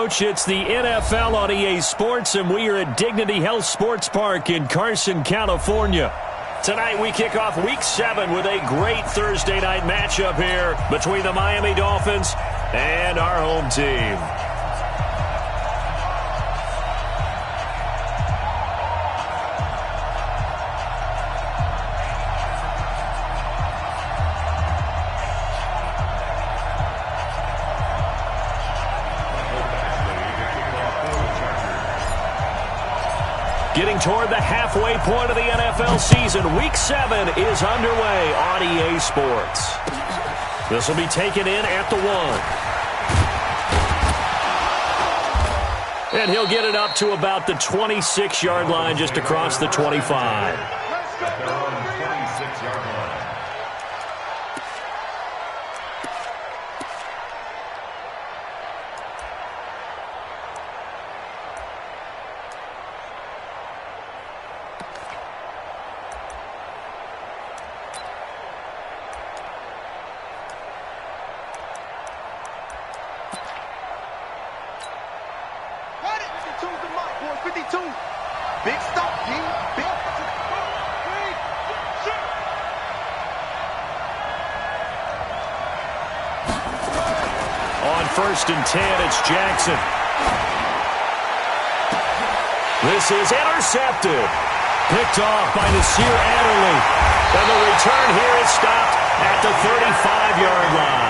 Coach. It's the NFL on EA Sports, and we are at Dignity Health Sports Park in Carson, California. Tonight we kick off Week 7 with a great Thursday night matchup here between the Miami Dolphins and our home team. Getting toward the halfway point of the NFL season, Week 7 is underway on EA Sports. This will be taken in at the 1. And he'll get it up to about the 26-yard line, just across the 25. Big stop, G. Big. On 1st and 10, it's Jackson. This is intercepted. Picked off by Nasir Adderley. And the return here is stopped at the 35-yard line.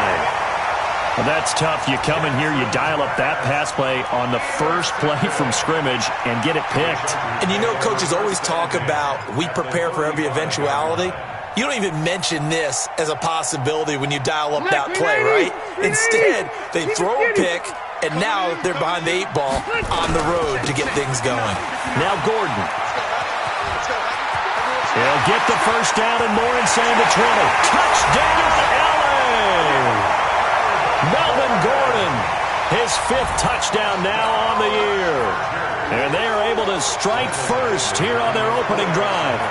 Well, that's tough. You come in here, you dial up that pass play on the first play from scrimmage and get it picked. And you know, coaches always talk about we prepare for every eventuality. You don't even mention this as a possibility when you dial up that play, right? Instead, they throw a pick, and now they're behind the 8 ball on the road to get things going. Now Gordon. They'll get the first down and more inside the 20. Touchdown, LA! Melvin Gordon, his 5th touchdown now on the year. And they are able to strike first here on their opening drive.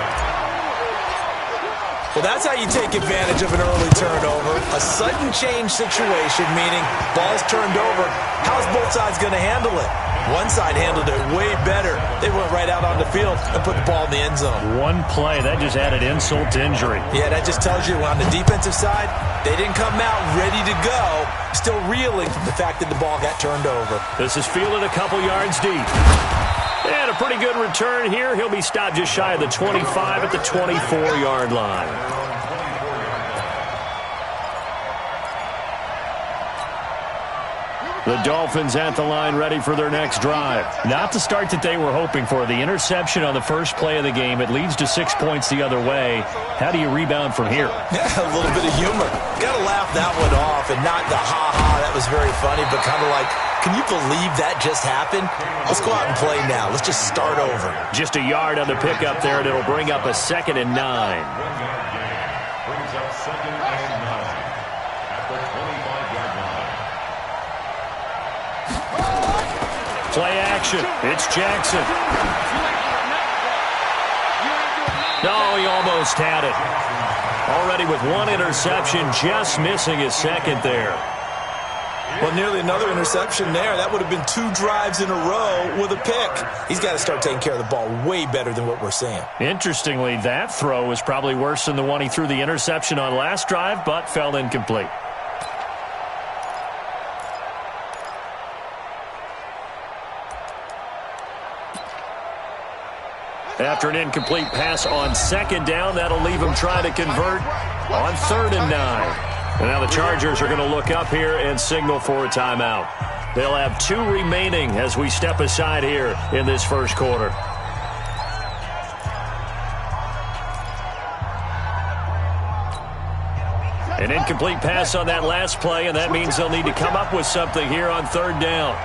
Well, that's how you take advantage of an early turnover. A sudden change situation, meaning ball's turned over. How's both sides going to handle it? One side handled it way better. They went right out on the field and put the ball in the end zone. One play, that just added insult to injury. Yeah, that just tells you on the defensive side, they didn't come out ready to go, still reeling from the fact that the ball got turned over. This is fielded a couple yards deep. And a pretty good return here. He'll be stopped just shy of the 25 at the 24-yard line. The Dolphins at the line, ready for their next drive. Not the start that they were hoping for. The interception on the first play of the game. It leads to 6 points the other way. How do you rebound from here? Yeah, a little bit of humor. Got to laugh that one off, and not the ha-ha, that was very funny, but kind of like, can you believe that just happened? Let's go out and play now. Let's just start over. Just a yard on the pickup there, and it'll bring up a 2nd and 9. Brings up 2nd and 9 at the 25-yard line. Play action. It's Jackson. No, he almost had it. Already with 1 interception, just missing his 2nd there. Well, nearly another interception there. That would have been 2 drives in a row with a pick. He's got to start taking care of the ball way better than what we're seeing. Interestingly, that throw was probably worse than the one he threw the interception on last drive, but fell incomplete. After an incomplete pass on 2nd down, that'll leave him trying to convert on 3rd and 9. And now the Chargers are going to look up here and signal for a timeout. They'll have 2 remaining as we step aside here in this first quarter. An incomplete pass on that last play, and that means they'll need to come up with something here on 3rd down.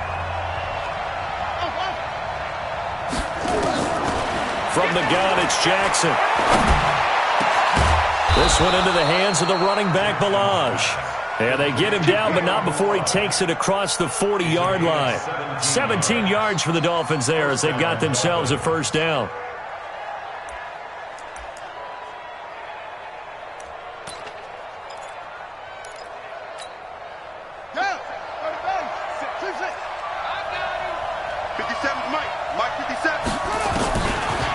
From the gun, it's Jackson. This one into the hands of the running back, Balaj. And they get him down, but not before he takes it across the 40-yard line. 17 yards for the Dolphins there as they've got themselves a first down. Mike 57.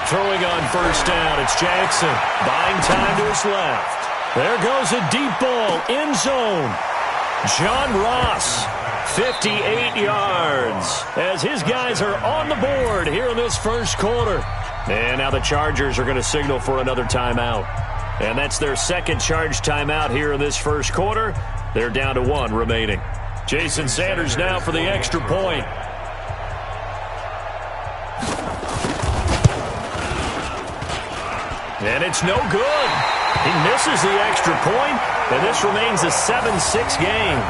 Throwing on first down, it's Jackson. Buying time to his left. There goes a deep ball, end zone. John Ross, 58 yards, as his guys are on the board here in this first quarter. And now the Chargers are going to signal for another timeout. And that's their second charge timeout here in this first quarter. They're down to one remaining. Jason Sanders now for the extra point. And it's no good. He misses the extra point, and this remains a 7-6 game.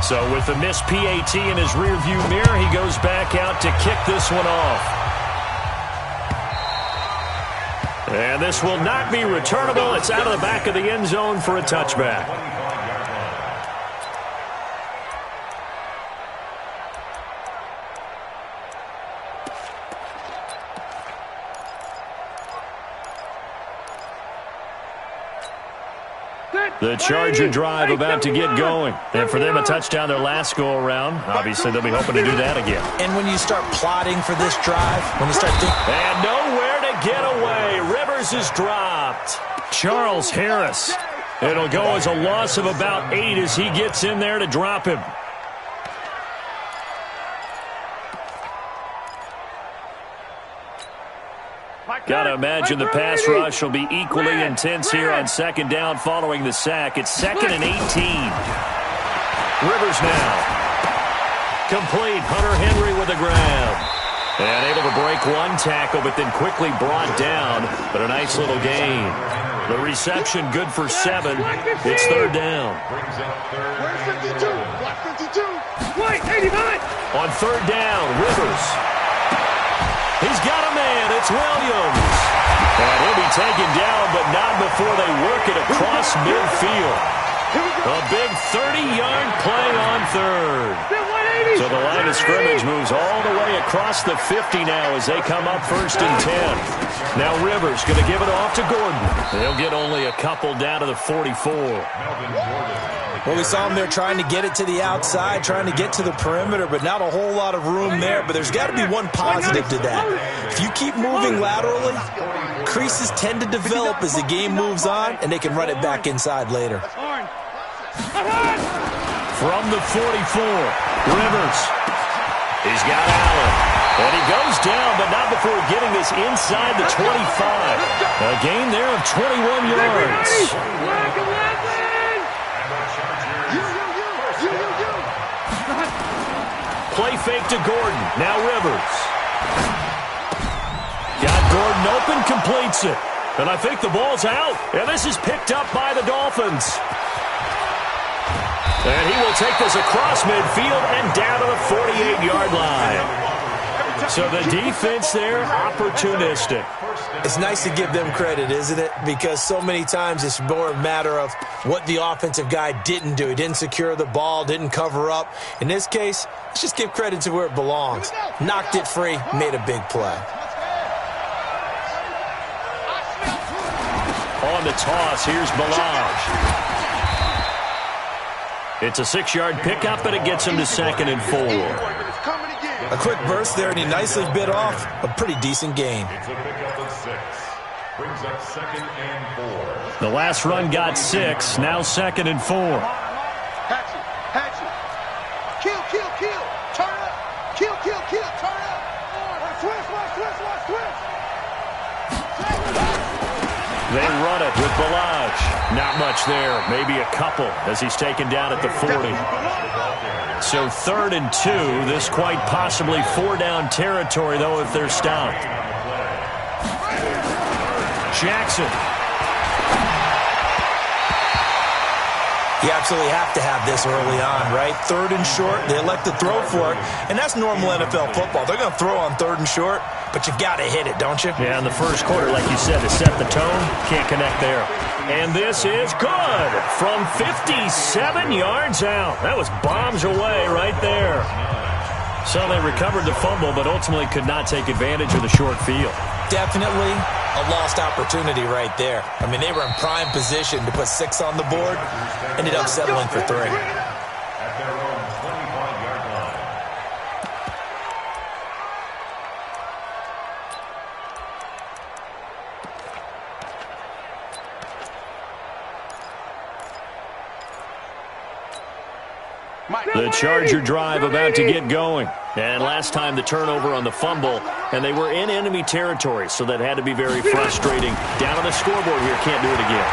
So with the missed PAT in his rearview mirror, he goes back out to kick this one off. And this will not be returnable. It's out of the back of the end zone for a touchback. The Charger drive about to get going. And for them, a touchdown their last go-around. Obviously, they'll be hoping to do that again. And when you start plotting for this drive, when you start thinking... And nowhere to get away. Rivers is dropped. Charles Harris. It'll go as a loss of about 8 as he gets in there to drop him. Got to imagine the pass rush will be equally intense here on second down following the sack. It's 2nd and 18. Rivers now. Complete. Hunter Henry with a grab. And able to break one tackle, but then quickly brought down. But a nice little gain. The reception good for 7. It's third down. Where's 52? Black 52. White 89. On third down, Rivers. He's got a man. It's Williams. And he'll be taken down, but not before they work it across midfield. A big 30-yard play on third. So the line of scrimmage moves all the way across the 50 now as they come up 1st and 10. Now Rivers going to give it off to Gordon. They'll get only a couple down to the 44. Well, we saw him there trying to get it to the outside, trying to get to the perimeter, but not a whole lot of room there. But there's got to be one positive to that. If you keep moving laterally, creases tend to develop as the game moves on, and they can run it back inside later. From the 44, Rivers. He's got Allen. And he goes down, but not before getting this inside the 25. A gain there of 21 yards. Play fake to Gordon. Now Rivers. Got Gordon open, completes it. And I think the ball's out. And this is picked up by the Dolphins. And he will take this across midfield and down to the 48-yard line. So the defense there, opportunistic. It's nice to give them credit, isn't it? Because so many times it's more a matter of what the offensive guy didn't do. He didn't secure the ball, didn't cover up. In this case, let's just give credit to where it belongs. Knocked it free, made a big play. On the toss, here's Balaj. It's a 6-yard pickup, but it gets him to 2nd and 4. A quick burst there, and he nicely bit off a pretty decent gain. It's a pickup of 6. Brings up 2nd and 4. The last run got 6, now 2nd and 4. Hatchet. Kill. Turn up. Kill. Turn up. Twist. They run it with Balaj. Not much there, maybe a couple as he's taken down at the 40. So 3rd and 2, this quite possibly 4-down territory, though, if they're stopped. Jackson. You absolutely have to have this early on, right? 3rd and short, they elect to throw for it, and that's normal NFL football. They're going to throw on 3rd and short, but you've got to hit it, don't you? Yeah, in the first quarter, like you said, to set the tone, can't connect there. And this is good from 57 yards out. That was bombs away right there. So they recovered the fumble, but ultimately could not take advantage of the short field. Definitely a lost opportunity right there. I mean, they were in prime position to put 6 on the board. Ended up settling for 3. At their own 25-yard line. The Charger drive about to get going. And last time the turnover on the fumble, and they were in enemy territory, so that had to be very frustrating. Down on the scoreboard here, can't do it again.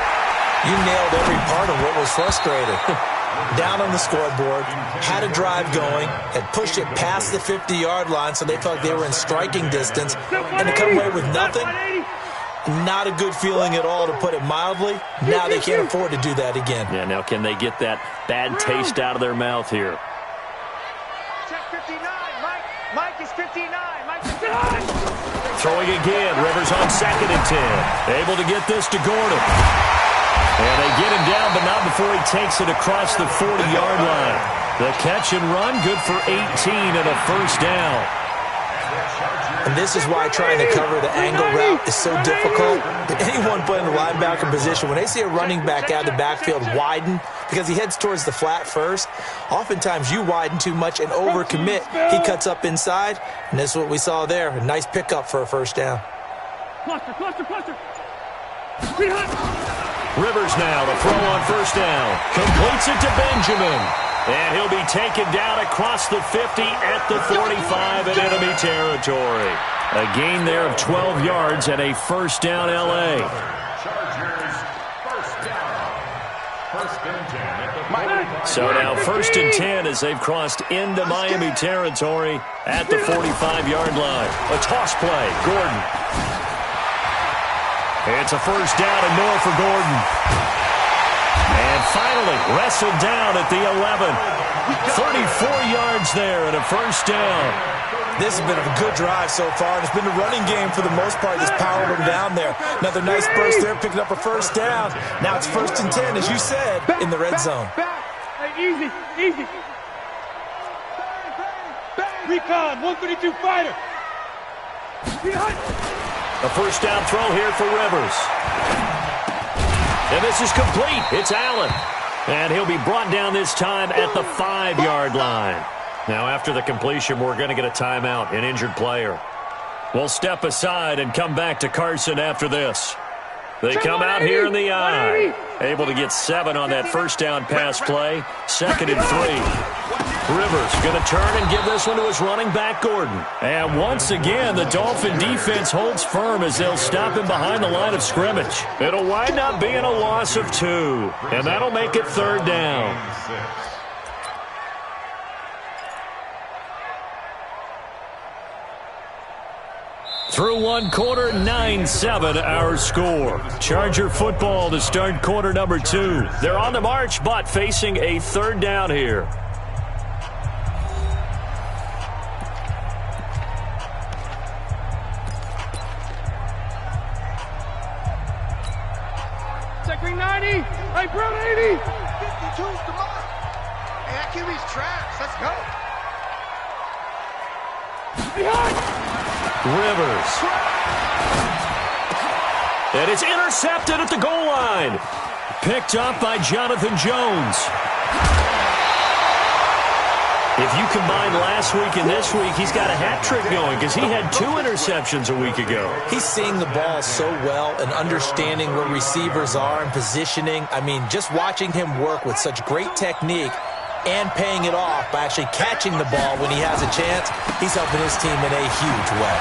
You nailed every part of what was frustrating. Down on the scoreboard, had a drive going, had pushed it past the 50-yard line, so they felt they were in striking distance, and to come away with nothing, not a good feeling at all, to put it mildly. Now they can't afford to do that again. Yeah, now can they get that bad taste out of their mouth here? Check 59. Mike is 59. Mike is 59. Throwing again. Rivers on 2nd and 10. Able to get this to Gordon. And they get him down, but not before he takes it across the 40-yard line. The catch and run, good for 18 and a first down. And this is why trying to cover the angle route is so difficult. Anyone playing the linebacker position, when they see a running back out of the backfield widen, because he heads towards the flat first, oftentimes you widen too much and overcommit. He cuts up inside, and this is what we saw there. A nice pickup for a first down. Cluster. Rivers now, the throw on first down. Completes it to Benjamin. And he'll be taken down across the 50 at the 45 in enemy territory. A gain there of 12 yards and a first down L.A. Chargers, first down. First and 10 at the 45. So now first and 10 as they've crossed into Miami territory at the 45-yard line. A toss play, Gordon. It's a first down and more for Gordon. And finally, wrestled down at the 11. 34 yards there and a first down. This has been a good drive so far, and it's been a running game for the most part that's powered them down there. Another nice burst there, picking up a first down. Now it's first and 10, as you said, in the red zone. Easy. Recon, 132 fighter. A first down throw here for Rivers. And this is complete. It's Allen. And he'll be brought down this time at the 5-yard line. Now, after the completion, we're going to get a timeout, an injured player. We'll step aside and come back to Carson after this. They come out here in the eye. Able to get 7 on that first down pass play. 2nd and 3. Rivers going to turn and give this one to his running back, Gordon. And once again, the Dolphin defense holds firm as they'll stop him behind the line of scrimmage. It'll wind up being a loss of 2, and that'll make it 3rd down. Through one quarter, 9-7 our score. Charger football to start quarter number 2. They're on the march, but facing a 3rd down here. Check 90. Hey, bro, 80. 52, come on. Hey, that QB's trash. Let's go. Behind. Rivers. And it's intercepted at the goal line. Picked up by Jonathan Jones. If you combine last week and this week, he's got a hat trick going because he had 2 interceptions a week ago. He's seeing the ball so well and understanding where receivers are and positioning. I mean, just watching him work with such great technique and paying it off by actually catching the ball when he has a chance, he's helping his team in a huge way.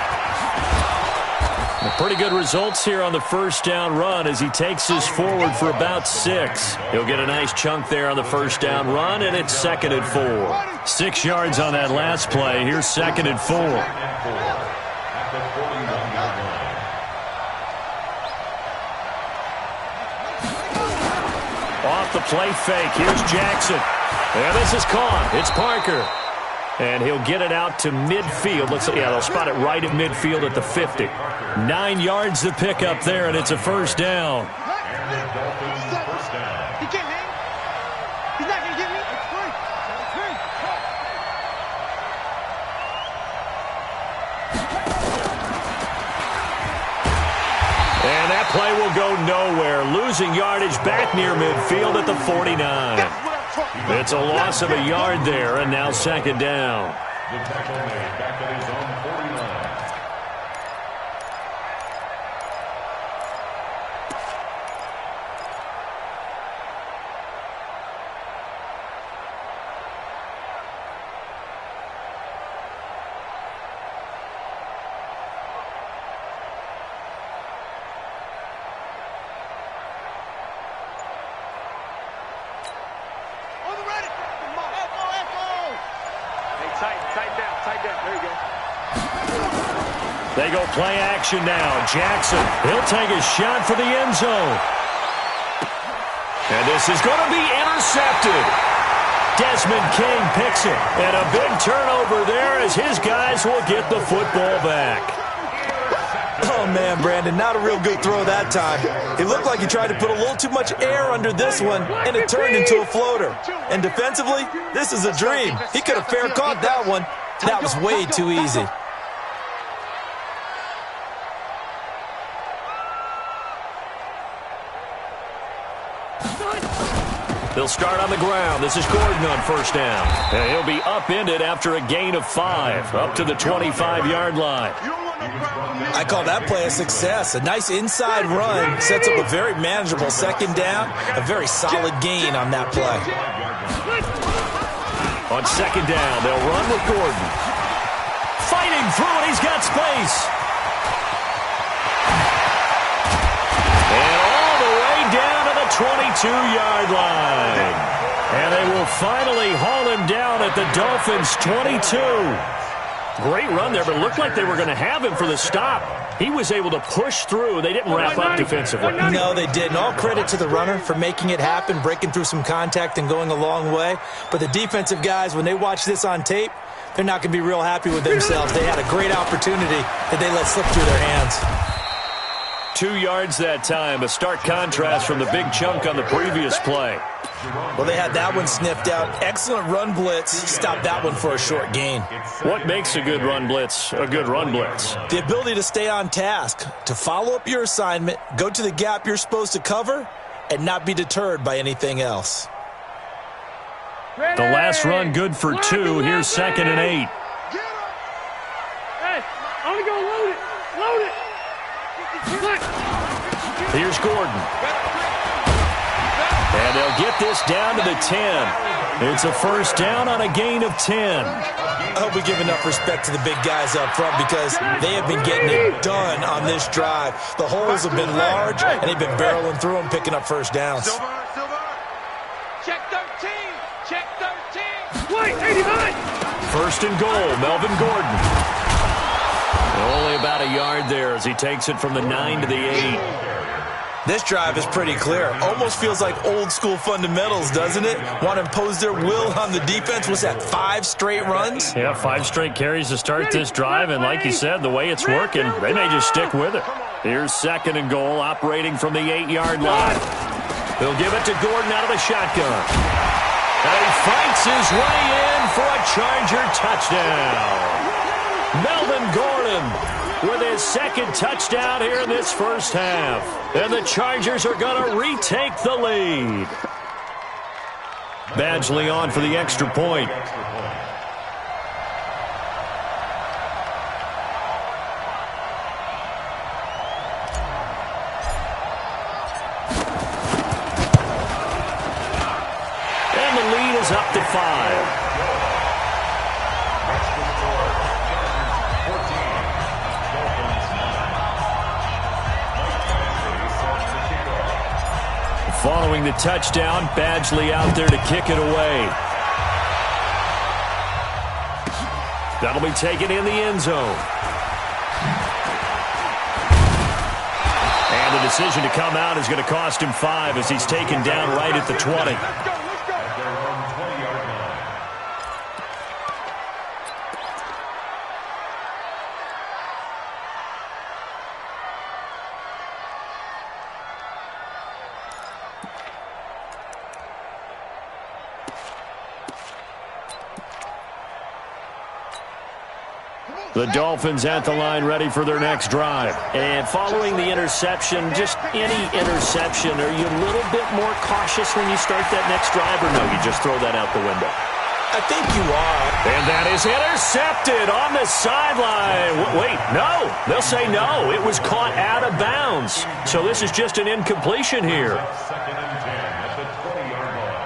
Pretty good results here on the first down run as he takes this forward for about 6. He'll get a nice chunk there on the first down run, and it's 2nd and 4. 6 yards on that last play. Here's 2nd and 4. Off the play fake. Here's Jackson. And this is caught. It's Parker. And he'll get it out to midfield. They'll spot it right at midfield at the 50. 9 yards to pick up there, and it's a first down. He can't hang. He's not going to get me. losing yardage back near midfield at the 49. It's a loss of a yard there, and now second down. The tackle made back at his own 49. They go play action now. Jackson, he'll take a shot for the end zone. And this is going to be intercepted. Desmond King picks it. And a big turnover there as his guys will get the football back. Oh, man, Brandon, not a real good throw that time. It looked like he tried to put a little too much air under this one, and it turned into a floater. And defensively, this is a dream. He could have fair caught that one. That was way too easy. They'll start on the ground. This is Gordon on first down. And he'll be upended after a gain of 5, up to the 25-yard line. I call that play a success. A nice inside run sets up a very manageable second down, a very solid gain on that play. On second down, they'll run with Gordon. Fighting through it, he's got space. And all the way down to the 22-yard line. And they will finally haul him down at the Dolphins' 22. Great run there, but it looked like they were going to have him for the stop. He was able to push through. They didn't wrap up defensively. No, they didn't. All credit to the runner for making it happen, breaking through some contact and going a long way. But the defensive guys, when they watch this on tape, they're not going to be real happy with themselves. They had a great opportunity that they let slip through their hands. 2 yards that time, a stark contrast from the big chunk on the previous play. Well, they had that one sniffed out. Excellent run blitz. Stopped that one for a short gain. What makes a good run blitz a good run blitz? The ability to stay on task, to follow up your assignment, go to the gap you're supposed to cover, and not be deterred by anything else. The last run good for 2. Here's 2nd and 8. Hey, only go load it. Load it. Here's Gordon. And they'll get this down to the 10. It's a first down on a gain of 10. I hope we give enough respect to the big guys up front because they have been getting it done on this drive. The holes have been large, and they've been barreling through them, picking up first downs. Check 13. Check 13. Wait, 89. First and goal, Melvin Gordon. Only about a yard there as he takes it from the 9 to the 8. This drive is pretty clear. Almost feels like old school fundamentals, doesn't it? Want to impose their will on the defense. Was that 5 straight runs? Yeah, 5 straight carries to start this drive, and like you said, the way it's working, they may just stick with it. Here's 2nd and goal, operating from the 8-yard line. They'll give it to Gordon out of the shotgun. And he fights his way in for a Charger touchdown. Melvin Gordon with his 2nd touchdown here in this first half. And the Chargers are going to retake the lead. Badgley on for the extra point. And the lead is up to 5. Following the touchdown, Badgley out there to kick it away. That'll be taken in the end zone. And the decision to come out is going to cost him 5 as he's taken down right at the 20. The Dolphins at the line ready for their next drive. And following the interception, just any interception, are you a little bit more cautious when you start that next drive, or no, you just throw that out the window? I think you are. And that is intercepted on the sideline. Wait, no. They'll say no. It was caught out of bounds. So this is just an incompletion here. Second and 10 at the 20-yard line.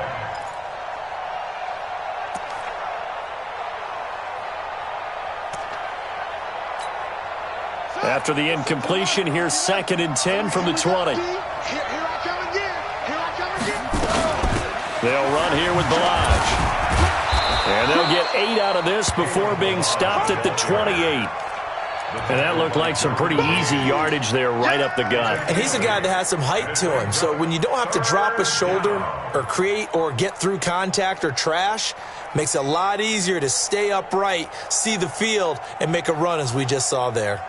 After the incompletion, here's second and 10 from the 20. Here I come again. Here I come again. They'll run here with Balaj. And they'll get 8 out of this before being stopped at the 28. And that looked like some pretty easy yardage there right up the gut. And he's a guy that has some height to him. So when you don't have to drop a shoulder or create or get through contact or trash, makes it a lot easier to stay upright, see the field, and make a run as we just saw there.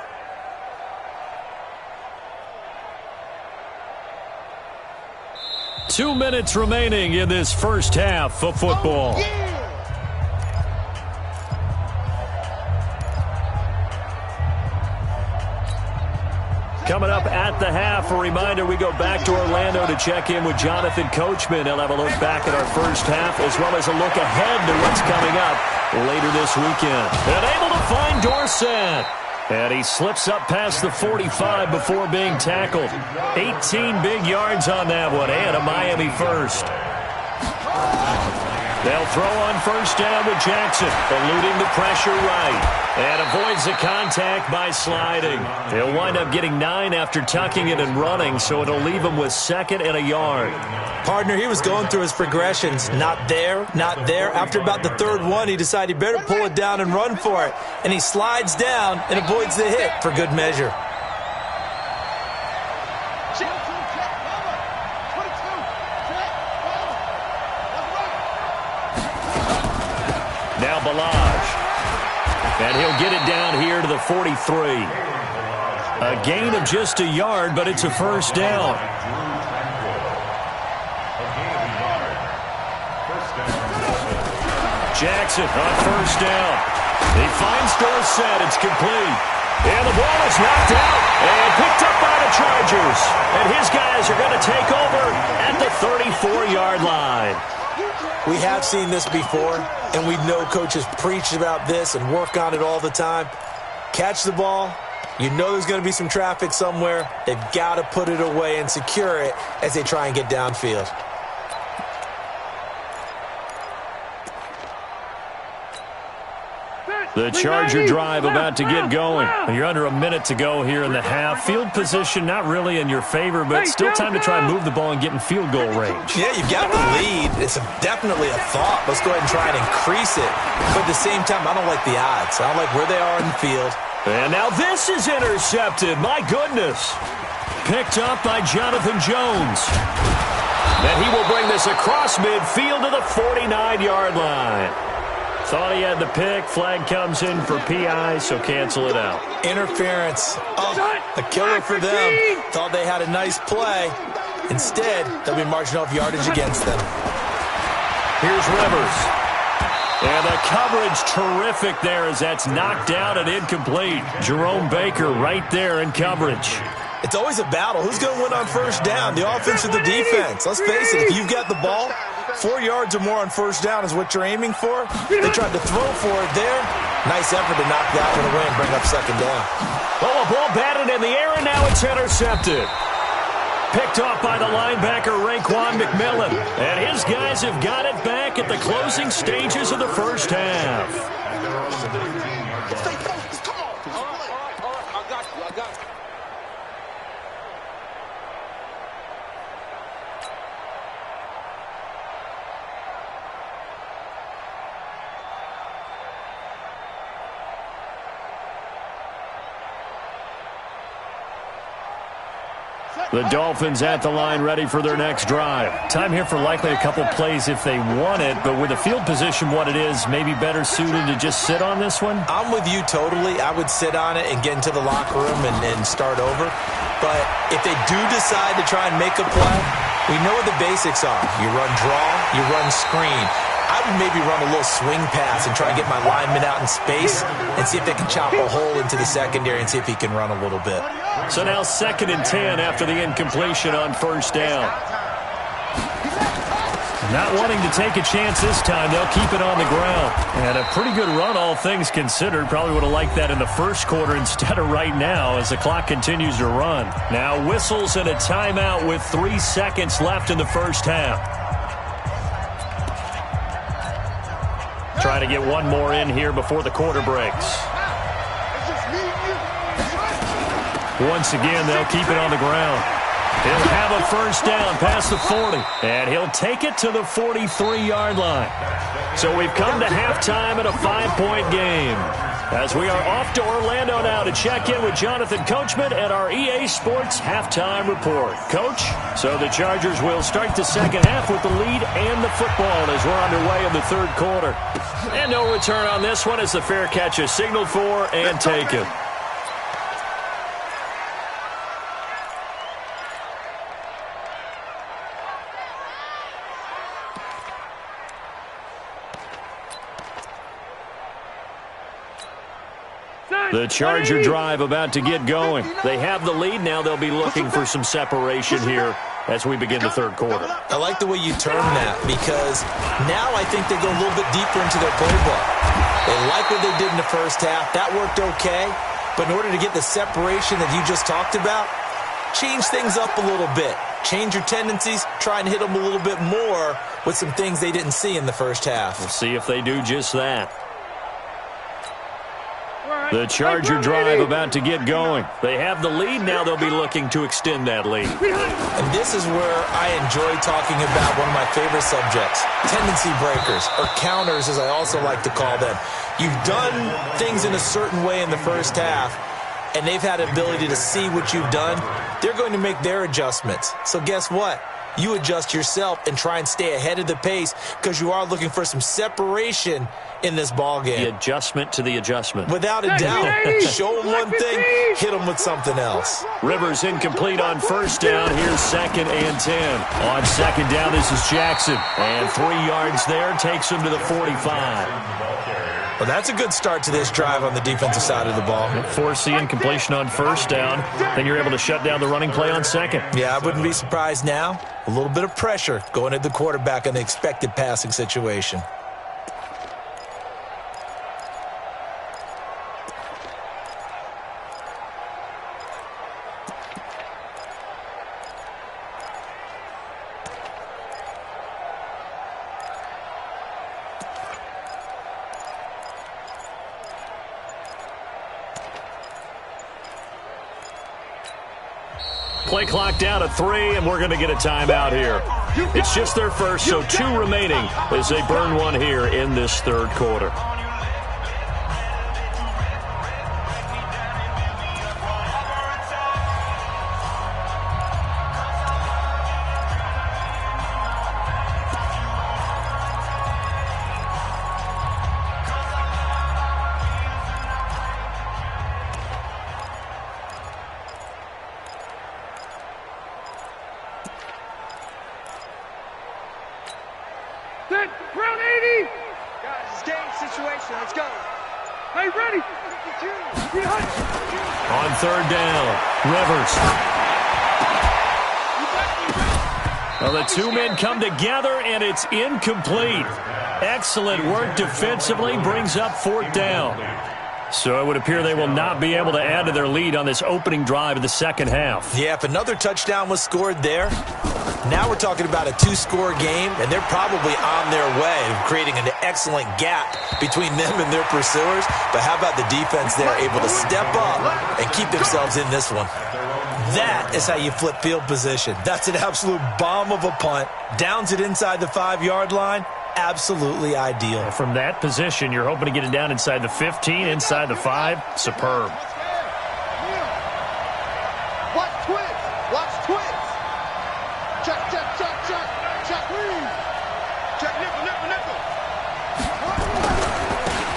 Two minutes remaining in this first half of football. Oh, yeah. Coming up at the half, a reminder, we go back to Orlando to check in with Jonathan Coachman. He'll have a look back at our first half as well as a look ahead to what's coming up later this weekend. And able to find Dorsett. And he slips up past the 45 before being tackled. 18 big yards on that one, and a Miami first. They'll throw on first down with Jackson, eluding the pressure right, and avoids the contact by sliding. He'll wind up getting 9 after tucking it and running, so it'll leave him with second and a yard. Partner, he was going through his progressions. Not there, not there. After about the third one, he decided he better pull it down and run for it. And he slides down and avoids the hit for good measure. Now Balaj. And he'll get it down here to the 43. A gain of just a yard, but it's a first down. Jackson on first down. He finds Dorsett. It's complete. And the ball is knocked out and picked up by the Chargers. And his guys are going to take over at the 34-yard line. We have seen this before, and we know coaches preach about this and work on it all the time. Catch the ball. You know there's going to be some traffic somewhere. They've got to put it away and secure it as they try and get downfield. The Charger drive about to get going. You're under a minute to go here in the half. Field position not really in your favor, but still time to try and move the ball and get in field goal range. Yeah, you've got the lead. It's definitely a thought. Let's go ahead and try and increase it. But at the same time, I don't like the odds. I don't like where they are in the field. And now this is intercepted. My goodness. Picked up by Jonathan Jones. And he will bring this across midfield to the 49-yard line. Thought he had the pick. Flag comes in for PI, so cancel it out. Interference. Oh, a killer for them. Thought they had a nice play. Instead, they'll be marching off yardage against them. Here's Rivers. And the coverage terrific there as that's knocked down and incomplete. Jerome Baker right there in coverage. It's always a battle. Who's going to win on first down, the offense or the defense? Let's face it, if you've got the ball, 4 yards or more on first down is what you're aiming for. They tried to throw for it there. Nice effort to knock that one away and bring up second down. Oh, a ball batted in the air, and now it's intercepted. Picked off by the linebacker, Raekwon McMillan. And his guys have got it back at the closing stages of the first half. The Dolphins at the line ready for their next drive. Time here for likely a couple plays if they want it, but with the field position what it is, maybe better suited to just sit on this one? I'm with you totally. I would sit on it and get into the locker room and start over. But if they do decide to try and make a play, we know what the basics are. You run draw, you run screen. I to maybe run a little swing pass and try and get my lineman out in space and see if they can chop a hole into the secondary and see if he can run a little bit. So now 2nd and 10 after the incompletion on 1st down. Not wanting to take a chance this time, they'll keep it on the ground. And a pretty good run, all things considered. Probably would have liked that in the first quarter instead of right now as the clock continues to run. Now whistles and a timeout with 3 seconds left in the first half. Trying to get one more in here before the quarter breaks. Once again, they'll keep it on the ground. He'll have a first down past the 40, and he'll take it to the 43-yard line. So we've come to halftime in a 5-point game. As we are off to Orlando now to check in with Jonathan Coachman at our EA Sports Halftime Report. Coach, so the Chargers will start the second half with the lead and the football as we're underway in the third quarter. And no return on this one as the fair catch is signaled for and taken. The Charger drive about to get going. They have the lead. Now they'll be looking for some separation here as we begin the third quarter. I like the way you term that because now I think they go a little bit deeper into their playbook. They like what they did in the first half. That worked okay. But in order to get the separation that you just talked about, change things up a little bit. Change your tendencies. Try and hit them a little bit more with some things they didn't see in the first half. We'll see if they do just that. The Charger drive about to get going. They have the lead. Now they'll be looking to extend that lead. And this is where I enjoy talking about one of my favorite subjects, tendency breakers, or counters as I also like to call them. You've done things in a certain way in the first half, and they've had the ability to see what you've done. They're going to make their adjustments. So guess what? You adjust yourself and try and stay ahead of the pace because you are looking for some separation in this ball game. The adjustment to the adjustment. Without a doubt. Show them one thing, hit them with something else. Rivers incomplete on first down. Here's 2nd and 10. On 2nd down, this is Jackson. And 3 yards there takes him to the 45. Well, that's a good start to this drive on the defensive side of the ball. Force the incompletion on first down. Then you're able to shut down the running play on 2nd. Yeah, I wouldn't be surprised now. A little bit of pressure going at the quarterback in the expected passing situation. Play clock down to 3, and we're going to get a timeout here. It's just their first, so 2 remaining as they burn one here in this third quarter. Round 80. Guys, game situation. Let's go. Hey, ready. On 3rd down, Rivers. Well, the 2 men come together, and it's incomplete. Excellent work defensively, brings up 4th down. So it would appear they will not be able to add to their lead on this opening drive of the second half. Yeah, if another touchdown was scored there, now we're talking about a 2-score game, and they're probably on their way of creating an excellent gap between them and their pursuers. But how about the defense there, able to step up and keep themselves in this one? That is how you flip field position. That's an absolute bomb of a punt. Downs it inside the 5-yard line. Absolutely ideal. From that position, you're hoping to get it down inside the 15, inside the 5. Superb. Watch twins. Watch twins. Check, check, check, check. Check, please. Check, nickel, nickel, nickel.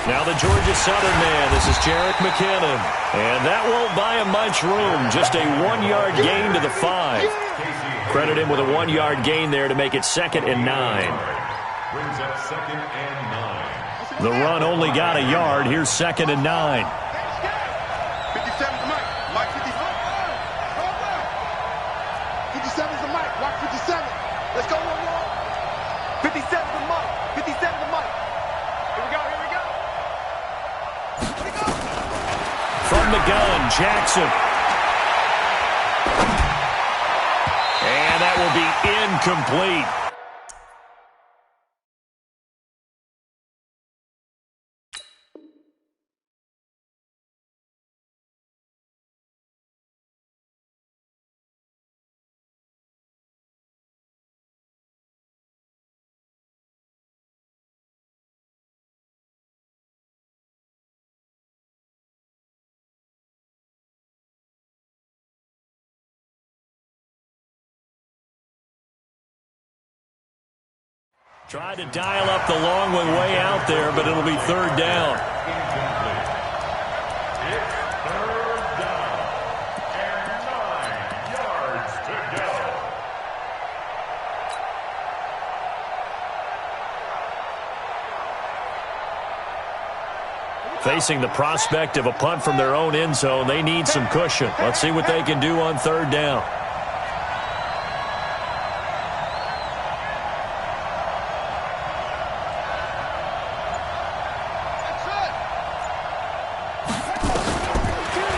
Now the Georgia Southern man. This is Jerick McKinnon. And that won't buy him much room. Just a 1-yard gain to the 5. Credit him with a 1-yard gain there to make it 2nd and 9. brings up 2nd and 9. The run only got a yard. Here's 2nd and 9. 57's the mic. Mike 57. 57's the mic. Watch 57. Let's go, one more. 57's the mic. 57's the mic. Here we go, here we go. Here we go. From the gun, Jackson. And that will be incomplete. Tried to dial up the long one way out there, but it'll be 3rd down. Incomplete. It's 3rd down and 9 yards to go. Facing the prospect of a punt from their own end zone, they need some cushion. Let's see what they can do on 3rd down.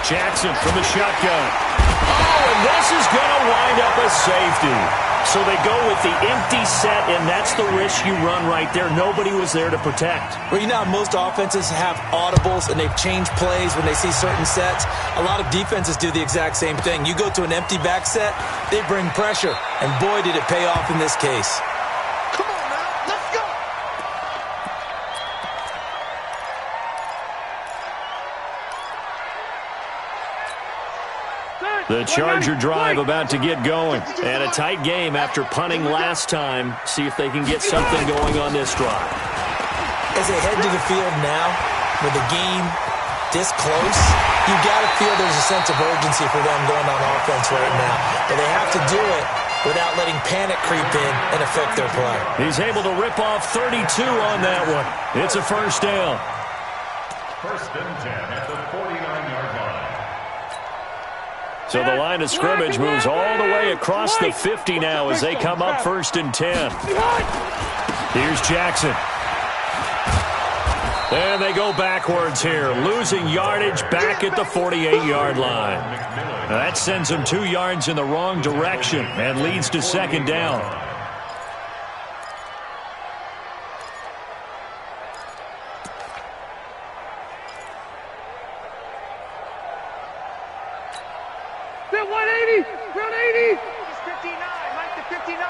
Jackson from the shotgun. Oh, and this is going to wind up a safety. So they go with the empty set, and that's the risk you run right there. Nobody was there to protect. Well, you know, most offenses have audibles, and they've changed plays when they see certain sets. A lot of defenses do the exact same thing. You go to an empty back set, they bring pressure. And boy, did it pay off in this case. Come on now, let's go. The Charger drive about to get going. And a tight game after punting last time. See if they can get something going on this drive. As they head to the field now, with the game this close, you got to feel there's a sense of urgency for them going on offense right now. But they have to do it without letting panic creep in and affect their play. He's able to rip off 32 on that one. It's a 1st down. 1st and 10 at the 49-yard line. So the line of scrimmage moves all the way across the 50 now as they come up 1st and 10. Here's Jackson. And they go backwards here, losing yardage back at the 48-yard line. Now that sends them 2 yards in the wrong direction and leads to 2nd down. They're 180. Round 80. It's 59. Mike to 59.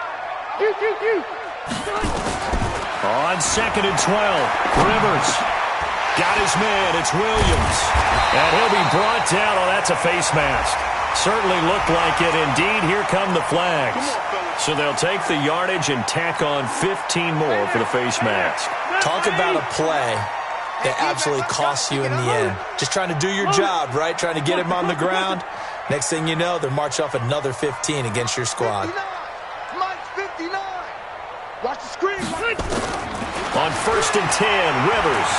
On 2nd and 12, Rivers got his man. It's Williams. And he'll be brought down. Oh, that's a face mask. Certainly looked like it. Indeed, here come the flags. So they'll take the yardage and tack on 15 more for the face mask. Talk about a play that absolutely costs you in the end. Just trying to do your job, right? Trying to get him on the ground. Next thing you know, they're march off another 15 against your squad. 59. Mike's 59. Watch the screen. On 1st and 10, Rivers.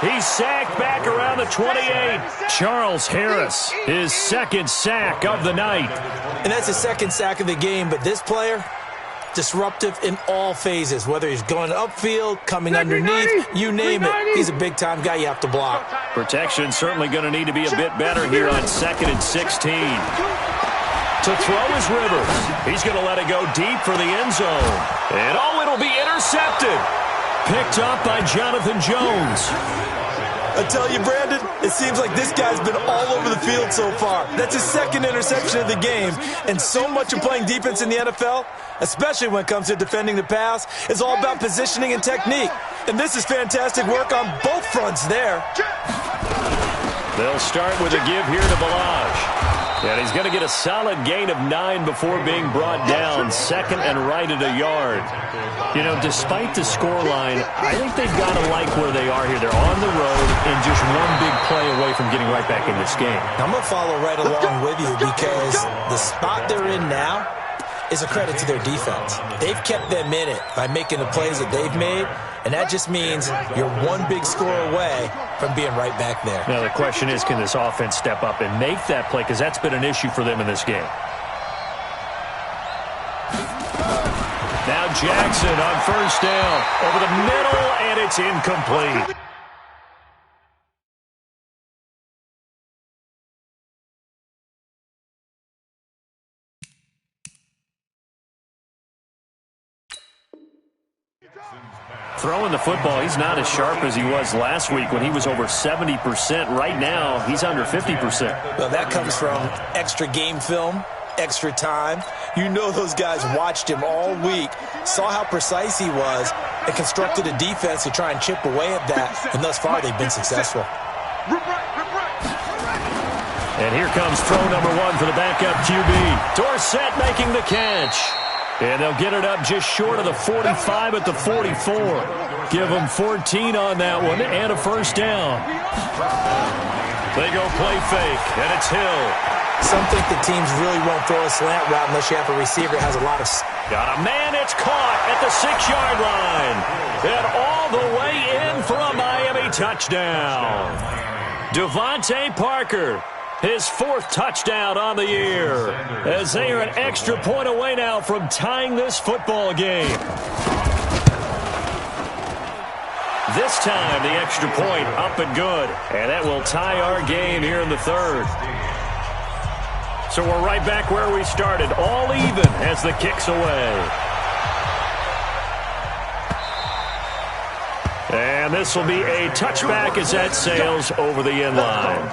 He's sacked back around the 28. Charles Harris, his 2nd sack of the night. And that's his 2nd sack of the game, but this player, disruptive in all phases, whether he's going upfield, coming underneath, you name it. He's a big-time guy you have to block. Protection certainly going to need to be a bit better here on 2nd and 16. To throw is Rivers. He's going to let it go deep for the end zone. And oh, it'll be intercepted. Picked up by Jonathan Jones. I tell you, Brandon, it seems like this guy's been all over the field so far. That's his 2nd interception of the game. And so much of playing defense in the NFL, especially when it comes to defending the pass, is all about positioning and technique. And this is fantastic work on both fronts there. They'll start with a give here to Balaj. And he's going to get a solid gain of 9 before being brought down, 2nd and right at a yard. You know, despite the scoreline, I think they've got to like where they are here. They're on the road and just one big play away from getting right back in this game. I'm going to follow right along with you because the spot they're in now, is a credit to their defense. They've kept them in it by making the plays that they've made, and that just means you're one big score away from being right back there. Now the question is, can this offense step up and make that play? Because that's been an issue for them in this game. Now Jackson on first down. Over the middle, and it's incomplete. Throwing the football, he's not as sharp as he was last week when he was over 70%. Right now, he's under 50%. Well, that comes from extra game film, extra time. You know those guys watched him all week, saw how precise he was, and constructed a defense to try and chip away at that, and thus far they've been successful. And here comes throw number one for the backup QB. Dorsett making the catch. And they'll get it up just short of the 45 at the 44. Give them 14 on that one and a first down. They go play fake, and it's Hill. Some think the teams really won't throw a slant route unless you have a receiver that has a lot of... Got a man, it's caught at the 6-yard line. And all the way in for a Miami touchdown. Devontae Parker. His 4th touchdown on the year, as they are an extra point away now from tying this football game. This time, the extra point up and good, and that will tie our game here in the 3rd. So we're right back where we started, all even as the kick's away. And this will be a touchback as that sails over the end line.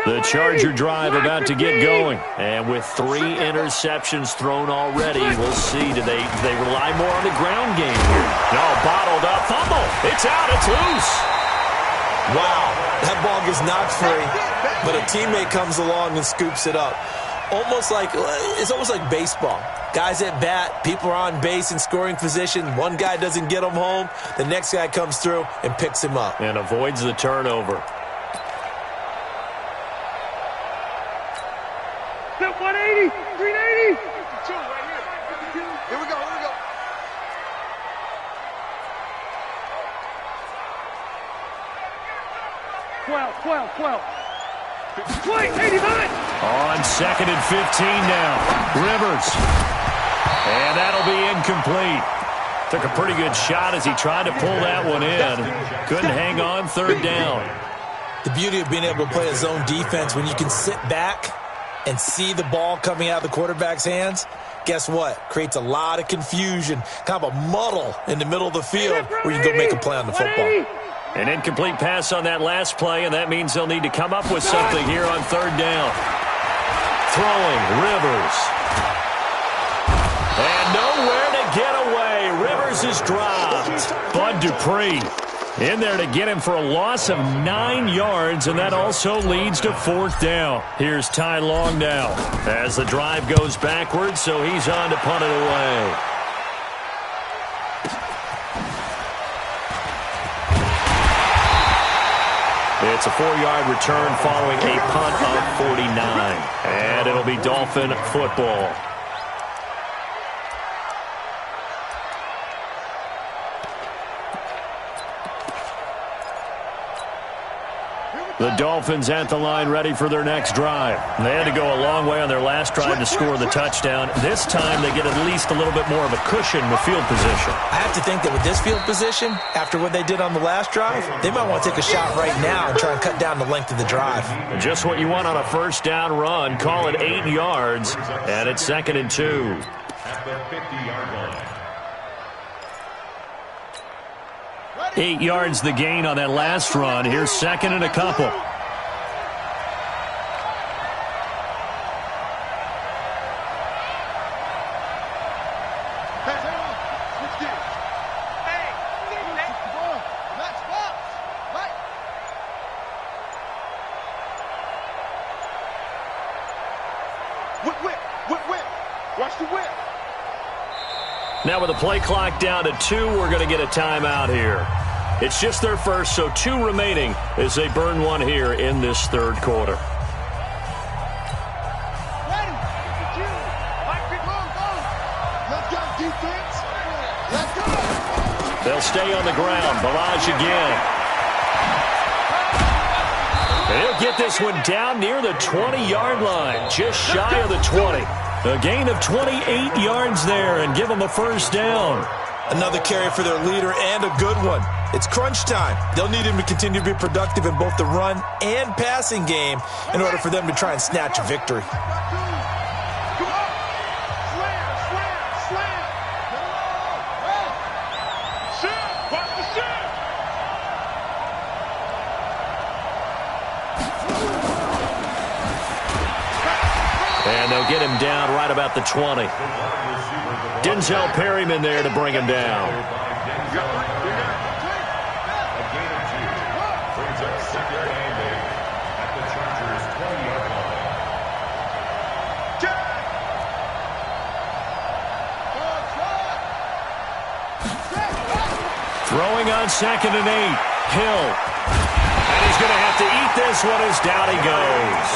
The Charger drive about to get going. And with 3 interceptions thrown already, we'll see. Do they rely more on the ground game here? No, bottled up. Fumble. It's out. It's loose. Wow. That ball gets knocked free, but a teammate comes along and scoops it up. It's almost like baseball. Guys at bat, people are on base in scoring position. One guy doesn't get him home. The next guy comes through and picks him up. And avoids the turnover. 180, 380. 2 right here. Here we go, here we go. Twelve. 89. On 2nd and 15 now. Rivers. And that'll be incomplete. Took a pretty good shot as he tried to pull that one in. Couldn't hang on 3rd down. The beauty of being able to play a zone defense when you can sit back and see the ball coming out of the quarterback's hands, guess what? Creates a lot of confusion, kind of a muddle in the middle of the field where you can go make a play on the football. An incomplete pass on that last play, and that means they'll need to come up with something here on 3rd down. Throwing, Rivers. And nowhere to get away. Rivers is dropped. Bud Dupree in there to get him for a loss of 9 yards, and that also leads to 4th down. Here's Ty Long now as the drive goes backwards, so he's on to punt it away. It's a 4-yard return following a punt of 49, and it'll be Dolphin football. The Dolphins at the line ready for their next drive. They had to go a long way on their last drive to score the touchdown. This time they get at least a little bit more of a cushion with field position. I have to think that with this field position, after what they did on the last drive, they might want to take a shot right now and try and cut down the length of the drive. Just what you want on a 1st down run. Call it 8 yards, and it's 2nd and 2. At the 50-yard line. 8 yards the gain on that last run. Here's 2nd and a couple. Whip. Watch the whip. Now with the play clock down to 2, we're going to get a timeout here. It's just their first, so 2 remaining as they burn one here in this third quarter. They'll stay on the ground. Balaj again. And he'll get this one down near the 20-yard line, just shy of the 20. A gain of 28 yards there and give them a first down. Another carry for their leader and a good one. It's crunch time. They'll need him to continue to be productive in both the run and passing game in order for them to try and snatch a victory. And they'll get him down right about the 20. Denzel Perryman there to bring him down. A gain of 2. Brings up second and 8 at the Chargers' 20-yard line. Throwing on second and 8. Hill. And he's going to have to eat this one as down he goes.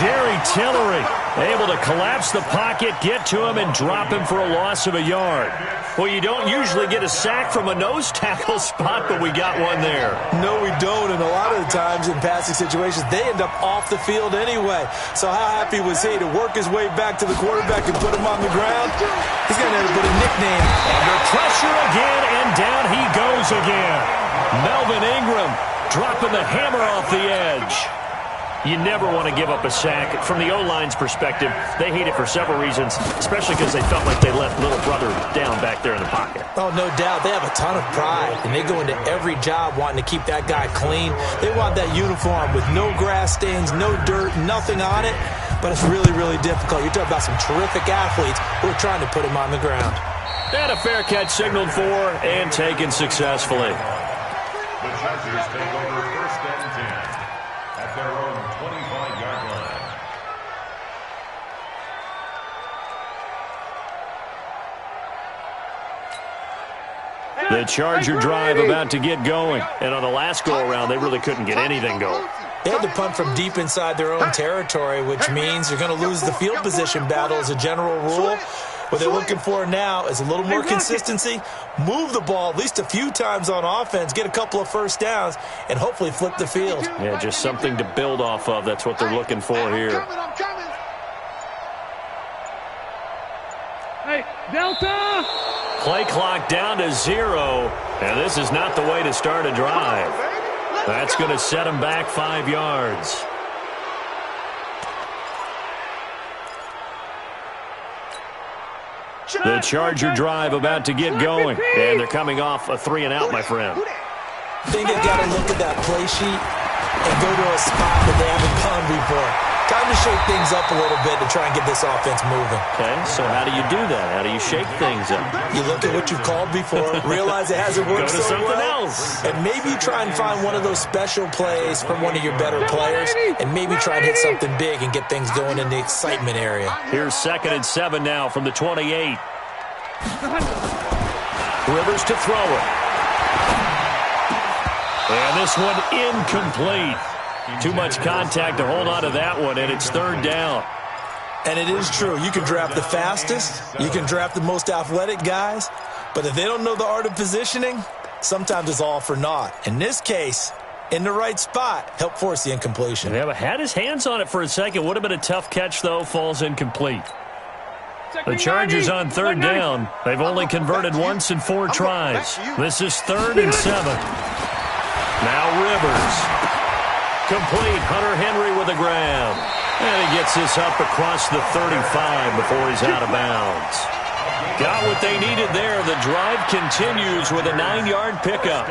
Jerry Tillery able to collapse the pocket, get to him, and drop him for a loss of a yard. Well, you don't usually get a sack from a nose tackle spot, but we got one there. No, we don't, and a lot of the times in passing situations, they end up off the field anyway. So how happy was he to work his way back to the quarterback and put him on the ground? He's going to end up with a nickname. Under pressure again, and down he goes again. Melvin Ingram dropping the hammer off the edge. You never want to give up a sack. From the O-line's perspective, they hate it for several reasons, especially because they felt like they left little brother down back there in the pocket. Oh, no doubt. They have a ton of pride, and they go into every job wanting to keep that guy clean. They want that uniform with no grass stains, no dirt, nothing on it, but it's really, really difficult. You're talking about some terrific athletes who are trying to put him on the ground. And a fair catch signaled for and taken successfully. The Chargers take over first and 10 at their own 25-yard line. The Charger drive about to get going. And on the last go-around, they really couldn't get anything going. They had to punt from deep inside their own territory, which means you're going to lose the field position battle as a general rule. What they're looking for now is a little more consistency, move the ball at least a few times on offense, get a couple of first downs, and hopefully flip the field. Yeah, just something to build off of. That's what they're looking for here. Hey, Delta! Play clock down to 0, and this is not the way to start a drive. That's going to set them back 5 yards. The Charger drive about to get going, and they're coming off a 3-and-out, my friend. I think they've got to look at that play sheet and go to a spot that they haven't gone before. Time to shake things up a little bit to try and get this offense moving. Okay, so how do you do that? How do you shake things up? You look at what you've called before, realize it hasn't worked Go to so something well, else. and maybe try and find one of those special plays from one of your better players, and maybe try and hit something big and get things going in the excitement area. Here's 2nd and 7 now from the 28. Rivers to throw it. And this one incomplete. Too much contact to hold on to that one, and it's 3rd down. And it is true. You can draft the fastest. You can draft the most athletic guys. But if they don't know the art of positioning, sometimes it's all for naught. In this case, in the right spot, help force the incompletion. Yeah, but had his hands on it for a second. Would have been a tough catch, though. Falls incomplete. The Chargers on 3rd down. They've only converted once in 4 tries. This is 3rd and 7. Now Rivers. Complete. Hunter Henry with a grab. And he gets this up across the 35 before he's out of bounds. Got what they needed there. The drive continues with a 9-yard pickup.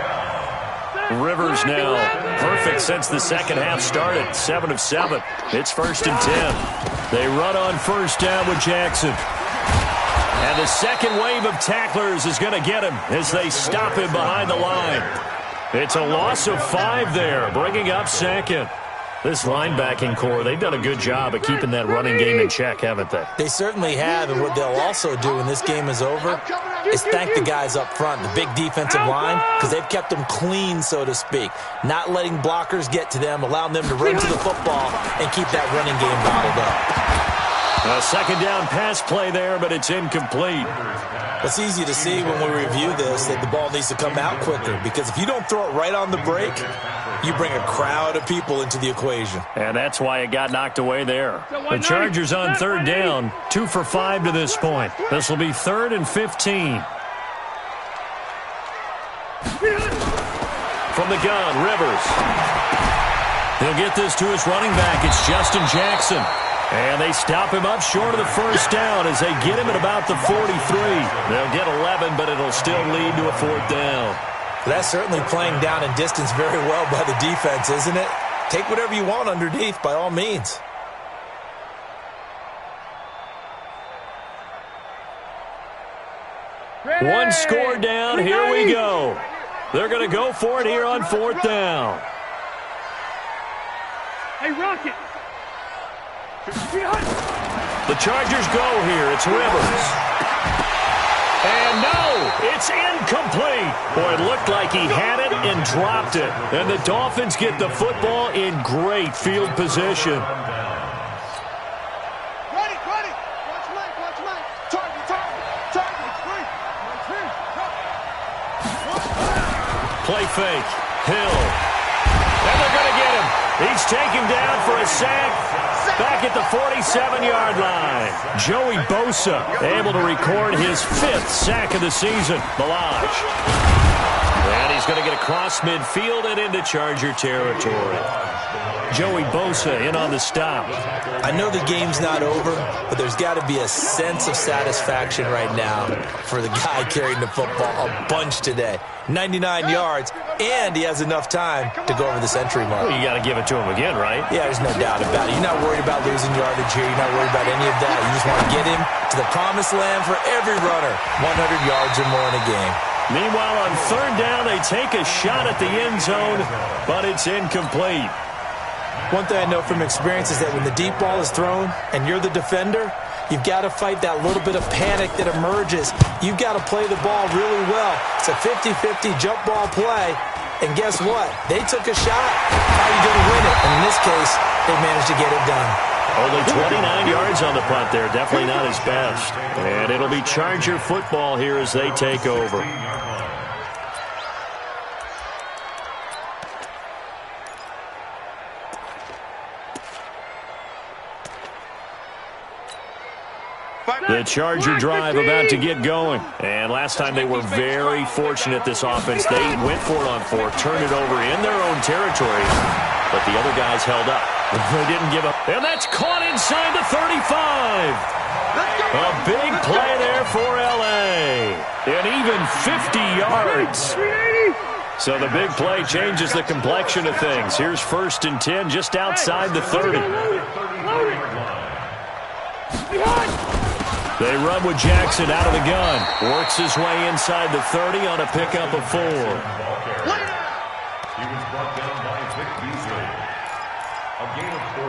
Rivers now perfect since the second half started. 7 of 7. It's 1st and 10. They run on 1st down with Jackson. And the second wave of tacklers is going to get him as they stop him behind the line. It's a loss of 5 there, bringing up 2nd. This linebacking core, they've done a good job of keeping that running game in check, haven't they? They certainly have, and what they'll also do when this game is over is thank the guys up front, the big defensive line, because they've kept them clean, so to speak, not letting blockers get to them, allowing them to run to the football and keep that running game bottled up. A second down pass play there, but it's incomplete. It's easy to see when we review this that the ball needs to come out quicker, because if you don't throw it right on the break, you bring a crowd of people into the equation. And that's why it got knocked away there. The Chargers on third down, 2 for 5 to this point. This will be 3rd and 15. From the gun, Rivers. He'll get this to his running back. It's Justin Jackson. And they stop him up short of the first down as they get him at about the 43. They'll get 11, but it'll still lead to a 4th down. That's certainly playing down in distance very well by the defense, isn't it? Take whatever you want underneath, by all means. One score down, here we go. They're going to go for it here on 4th down. Hey, Rocket. The Chargers go here. It's Rivers. And no, it's incomplete. Boy, it looked like he had it and dropped it. And the Dolphins get the football in great field position. Ready. Watch Mike. Target. Play fake. Hill. And they're going to get him. He's taken down for a sack. Back at the 47-yard line. Joey Bosa able to record his 5th sack of the season. Balaj. And he's going to get across midfield and into Charger territory. Joey Bosa in on the stop. I know the game's not over, but there's got to be a sense of satisfaction right now for the guy carrying the football a bunch today. 99 yards, and he has enough time to go over the century mark. Well, you got to give it to him again, right? Yeah, there's no doubt about it. You're not worried about losing yardage here. You're not worried about any of that. You just want to get him to the promised land for every runner. 100 yards or more in a game. Meanwhile, on 3rd down, they take a shot at the end zone, but it's incomplete. One thing I know from experience is that when the deep ball is thrown and you're the defender, you've got to fight that little bit of panic that emerges. You've got to play the ball really well. It's a 50-50 jump ball play. And guess what? They took a shot. How are you going to win it? And in this case, they managed to get it done. Only 29 yards on the punt there. Definitely not his best. And it'll be Charger football here as they take over. The Charger drive about to get going. And last time they were very fortunate, this offense. They went for it on 4, turned it over in their own territory, but the other guys held up. They didn't give up. And that's caught inside the 35. A big play there for L.A. And even 50 yards. So the big play changes the complexion of things. Here's 1st and 10 just outside the 30. They run with Jackson out of the gun. Works his way inside the 30 on a pickup of 4. He was brought down by Vic Beasley. A gain of 4.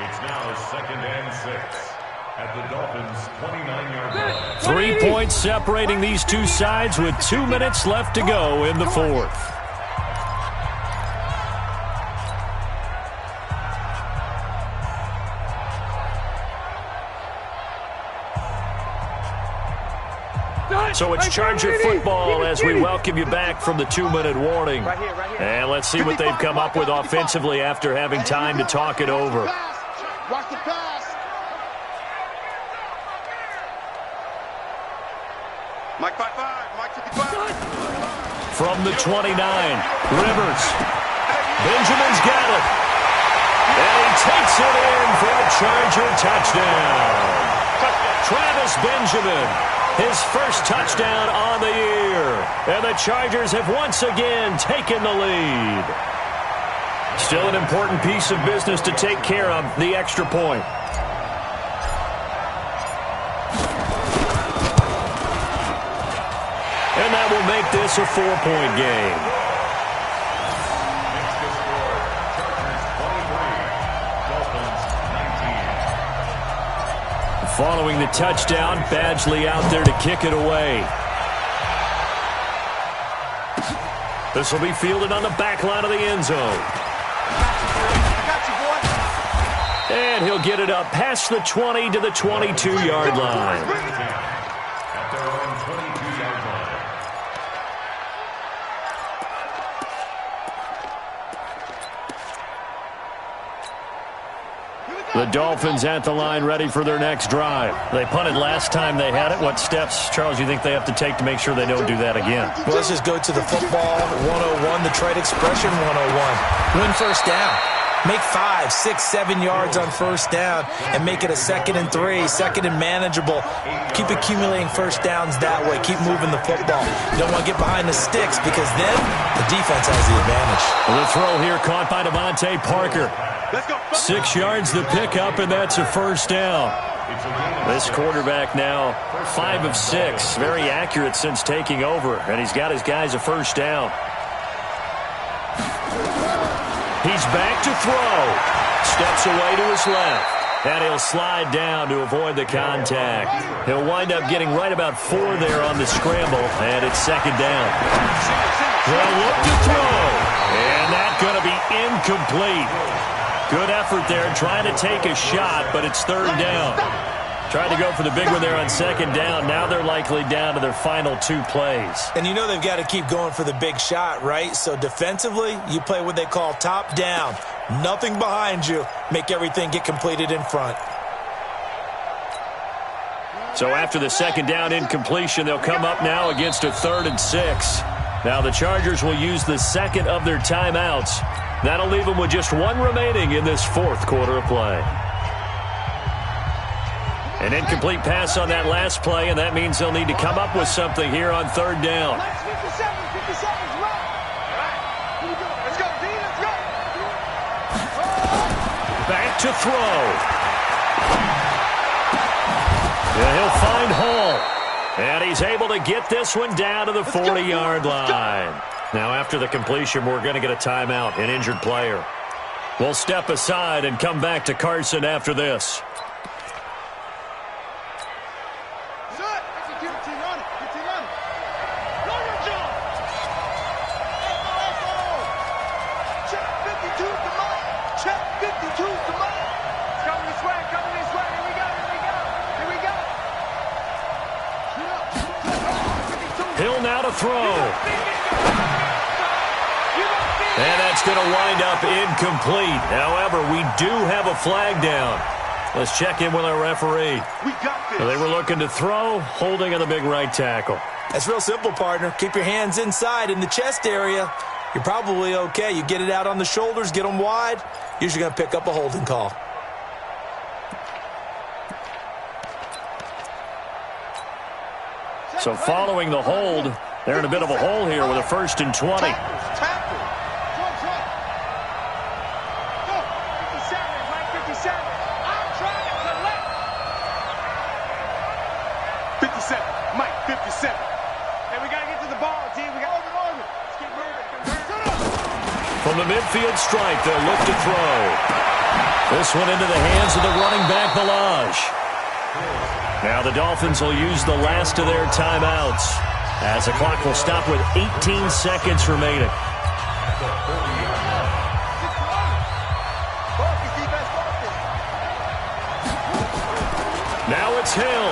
It's now 2nd and 6 at the Dolphins' 29-yard line. 3 points separating these two sides with 2 minutes left to go in the 4th. So it's Charger football as we welcome you back from the 2-minute warning. And let's see what they've come up with offensively after having time to talk it over. Watch the pass. Mike 5-5. Mike 55. From the 29, Rivers. Benjamin's got it. And he takes it in for a Charger touchdown. Travis Benjamin. His first touchdown on the year. And the Chargers have once again taken the lead. Still an important piece of business to take care of, the extra point. And that will make this a 4-point game. Following the touchdown, Badgley out there to kick it away. This will be fielded on the back line of the end zone. I got you, boy. And he'll get it up past the 20 to the 22-yard line. At their own 22-yard line. The Dolphins at the line ready for their next drive. They punted last time they had it. What steps, Charles, you think they have to take to make sure they don't do that again? Well, let's just go to the football 101, the trade expression 101. Win first down. Make 5, 6, 7 yards on first down and make it a 2nd and 3, 2nd and manageable. Keep accumulating first downs that way. Keep moving the football. You don't want to get behind the sticks because then the defense has the advantage. The throw here caught by Devontae Parker. 6 yards the pickup, and that's a first down. This quarterback now 5 of 6. Very accurate since taking over, and he's got his guys a first down. He's back to throw. Steps away to his left. And he'll slide down to avoid the contact. He'll wind up getting right about 4 there on the scramble, and it's 2nd down. They'll look to throw. And that's going to be incomplete. Good effort there, trying to take a shot, but it's 3rd down. Tried to go for the big one there on 2nd down. Now they're likely down to their final 2 plays. And you know they've got to keep going for the big shot, right? So defensively, you play what they call top down. Nothing behind you. Make everything get completed in front. So after the 2nd down incompletion, they'll come up now against a 3rd and 6. Now the Chargers will use the 2nd of their timeouts. That'll leave them with just 1 remaining in this 4th quarter of play. An incomplete pass on that last play, and that means they'll need to come up with something here on 3rd down. Back to throw. And he'll find Hall. And he's able to get this one down to the 40-yard line. Now after the completion, we're going to get a timeout, an injured player. We'll step aside and come back to Carson after this. Hill now to throw. And that's going to wind up incomplete. However, we do have a flag down. Let's check in with our referee. We got this. They were looking to throw, holding on the big right tackle. That's real simple, partner. Keep your hands inside in the chest area. You're probably okay. You get it out on the shoulders, get them wide. Usually going to pick up a holding call. So following the hold, they're in a bit of a hole here with a 1st and 20. From the midfield stripe, they'll look to throw. This one into the hands of the running back, Balaj. Now the Dolphins will use the last of their timeouts as the clock will stop with 18 seconds remaining. Now it's Hill.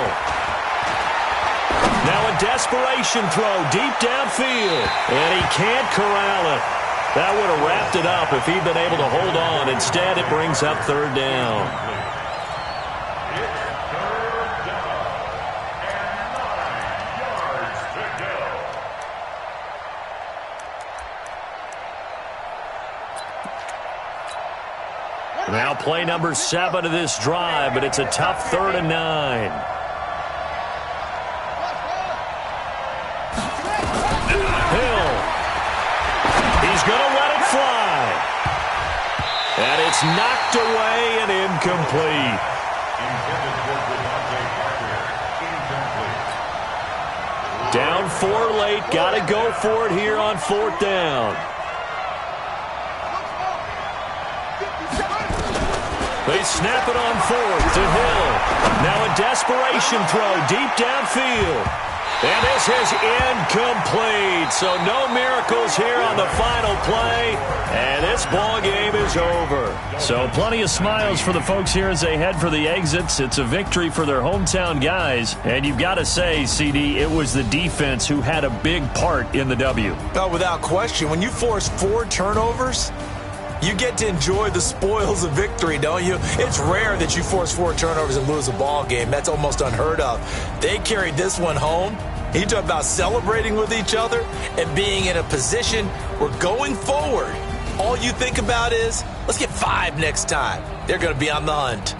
Now a desperation throw deep downfield, and he can't corral it. That would have wrapped it up if he'd been able to hold on. Instead, it brings up 3rd down. Now play number 7 of this drive, but it's a tough 3rd and 9. Hill. He's going to let it fly. And it's knocked away and incomplete. Down 4 late. Got to go for it here on 4th down. They snap it on 4th to Hill. Now a desperation throw deep downfield. And this is incomplete. So no miracles here on the final play. And this ball game is over. So plenty of smiles for the folks here as they head for the exits. It's a victory for their hometown guys. And you've got to say, CD, it was the defense who had a big part in the W. Oh, without question. When you force 4 turnovers, you get to enjoy the spoils of victory, don't you? It's rare that you force 4 turnovers and lose a ball game. That's almost unheard of. They carried this one home. You talk about celebrating with each other and being in a position where going forward, all you think about is, let's get 5 next time. They're going to be on the hunt.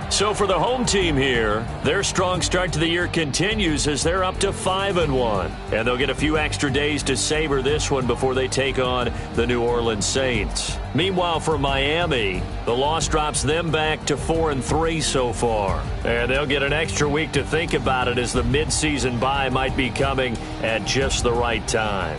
So for the home team here, their strong start to the year continues as they're up to 5-1. And they'll get a few extra days to savor this one before they take on the New Orleans Saints. Meanwhile, for Miami, the loss drops them back to 4-3 so far. And they'll get an extra week to think about it as the midseason bye might be coming at just the right time.